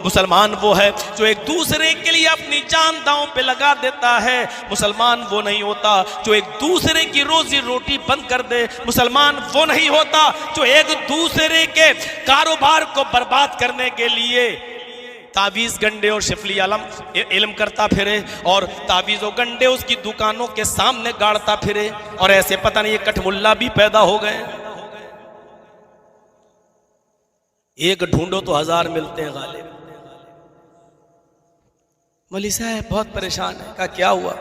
मुसलमान वो है जो एक दूसरे के लिए अपनी जान दांव पे लगा देता है। मुसलमान वो नहीं होता जो एक दूसरे की रोजी रोटी बंद कर दे। मुसलमान वो नहीं होता जो एक दूसरे के कारोबार को बर्बाद करने के लिए तावीज़ गंडे और शिफली इल्म करता फिरे और तावीज़ और गंडे उसकी दुकानों के सामने गाड़ता फिरे। और ऐसे पता नहीं ये कठमुल्ला भी पैदा हो गए। एक ढूंढो तो 1000 मिलते हैं गालिब। मौलवी साहब बहुत परेशान है। कहा क्या हुआ?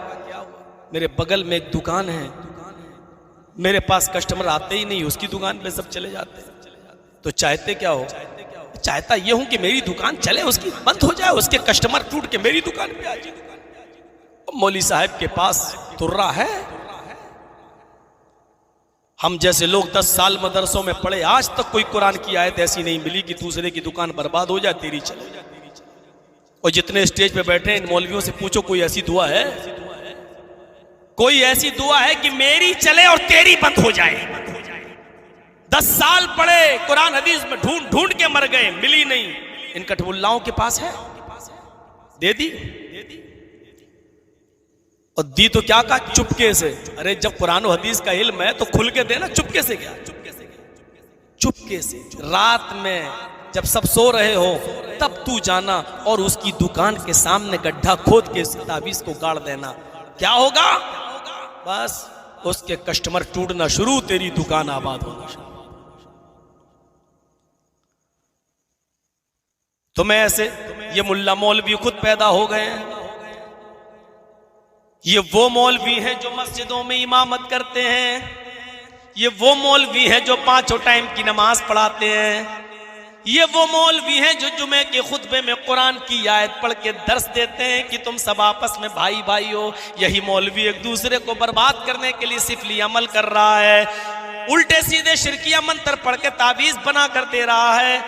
मेरे बगल में एक दुकान है, मेरे पास कस्टमर आते ही नहीं, उसकी दुकान पे सब चले जाते हैं। तो चाहते क्या हो? चाहता ये हूं कि मेरी दुकान चले, उसकी बंद हो जाए, उसके कस्टमर टूट के मेरी दुकान पे आ जाए। मौलवी साहब के पास तुर्रा है। हम जैसे लोग 10 साल मदरसों में पढ़े, आज तक कोई कुरान की आयत ऐसी नहीं मिली कि दूसरे की दुकान बर्बाद हो जाए तेरी चले जाए। और जितने स्टेज पे बैठे इन मौलवियों से पूछो कोई ऐसी दुआ है? कोई ऐसी दुआ है कि मेरी चले और तेरी बंद हो जाए? 10 साल पढ़े, कुरान हदीस में ढूंढ ढूंढ के मर गए, मिली नहीं। इन कठमुल्लाओं के पास है, दे दी। और दी तो क्या कहा? चुपके से। अरे जब कुरान और हदीस का इल्म है तो खुल के देना, चुपके से क्या? चुपके से रात में जब सब सो रहे हो तब तू जाना और उसकी दुकान के सामने गड्ढा खोद के तावीज़ को गाड़ देना। क्या होगा? बस उसके कस्टमर टूटना शुरू, तेरी दुकान आबाद होना शुरू। तो मैं ऐसे ये मुल्ला मौलवी खुद पैदा हो गए हैं। ये वो मौलवी हैं जो मस्जिदों में इमामत करते हैं। ये वो मौलवी हैं जो 5 टाइम की नमाज पढ़ाते हैं। ये वो मौलवी हैं जो जुमे के खुतबे में कुरान की आयत पढ़ के दर्स देते हैं कि तुम सब आपस में भाई भाई हो। यही मौलवी एक दूसरे को बर्बाद करने के लिए सिफली अमल कर रहा है, उल्टे सीधे शिरकिया मंत्र पढ़ के तावीज़ बना कर दे रहा है।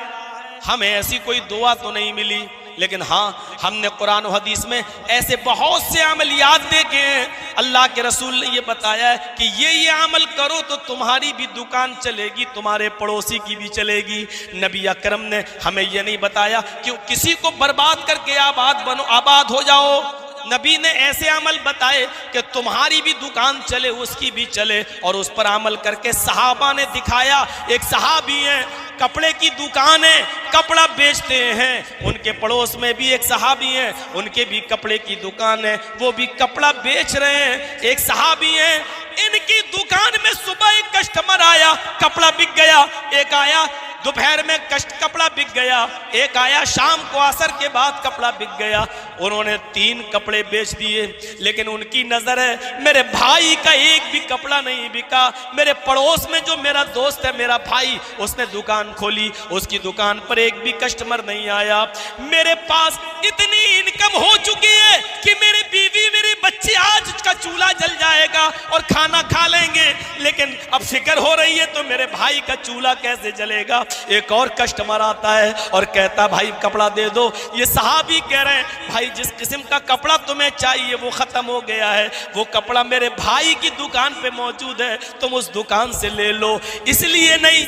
हमें ऐसी कोई दुआ तो नहीं मिली, लेकिन हाँ हमने कुरान और हदीस में ऐसे बहुत से अमलियात देखे हैं। अल्लाह के रसूल ने ये बताया है कि ये अमल करो तो तुम्हारी भी दुकान चलेगी, तुम्हारे पड़ोसी की भी चलेगी। नबी अकरम ने हमें ये नहीं बताया कि किसी को बर्बाद करके आबाद बनो, आबाद हो जाओ। नबी ने ऐसे अमल बताए कि तुम्हारी भी दुकान चले, उसकी भी चले, और उस पर अमल करके सहाबा ने दिखाया। एक सहाबी है, कपड़े की दुकान है, कपड़ा बेचते हैं। उनके पड़ोस में भी एक सहाबी है, उनके भी कपड़े की दुकान है, वो भी कपड़ा बेच रहे हैं। एक सहाबी है, इनकी दुकान में सुबह एक कस्टमर आया, कपड़ा बिक गया। एक आया दोपहर में कपड़ा बिक गया। एक आया शाम को असर के बाद कपड़ा बिक गया। उन्होंने 3 कपड़े बेच दिए, लेकिन उनकी नजर है मेरे भाई का एक भी कपड़ा नहीं बिका। मेरे पड़ोस में जो मेरा दोस्त है, मेरा भाई, उसने दुकान खोली, उसकी दुकान पर एक भी कस्टमर नहीं आया। मेरे पास इतनी इनकम हो चुकी है कि मेरी बीवी, मेरे बच्चे, आज का चूल्हा जल जाएगा और खाना खा लेंगे, लेकिन अब फिक्र हो रही है तो मेरे भाई का चूल्हा कैसे जलेगा। एक और कस्टमर आता है और कहता भाई कपड़ा दे दो। ये सहाबी कह रहे हैं भाई जिस किस्म का कपड़ा तुम्हें चाहिए वो खत्म हो गया है, वो कपड़ा मेरे भाई की दुकान पे मौजूद है, तुम उस दुकान से ले लो। इसलिए नहीं,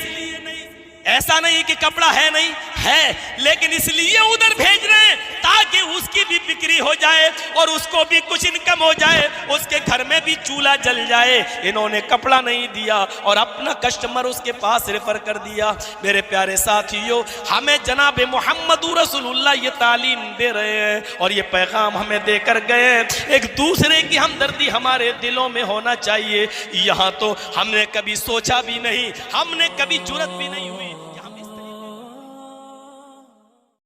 ऐसा नहीं कि कपड़ा है नहीं है, लेकिन इसलिए उधर भेज रहे हैं ताकि उसकी भी बिक्री हो जाए और उसको भी कुछ इनकम हो जाए, उसके घर में भी चूल्हा जल जाए। इन्होंने कपड़ा नहीं दिया और अपना कस्टमर उसके पास रेफर कर दिया। मेरे प्यारे साथियों, हमें जनाब मोहम्मद रसूलुल्लाह ये तालीम दे रहे हैं और ये पैगाम हमें देकर गए। एक दूसरे की हमदर्दी हमारे दिलों में होना चाहिए। यहाँ तो हमने कभी सोचा भी नहीं, हमने कभी जुर्रत भी नहीं हुई।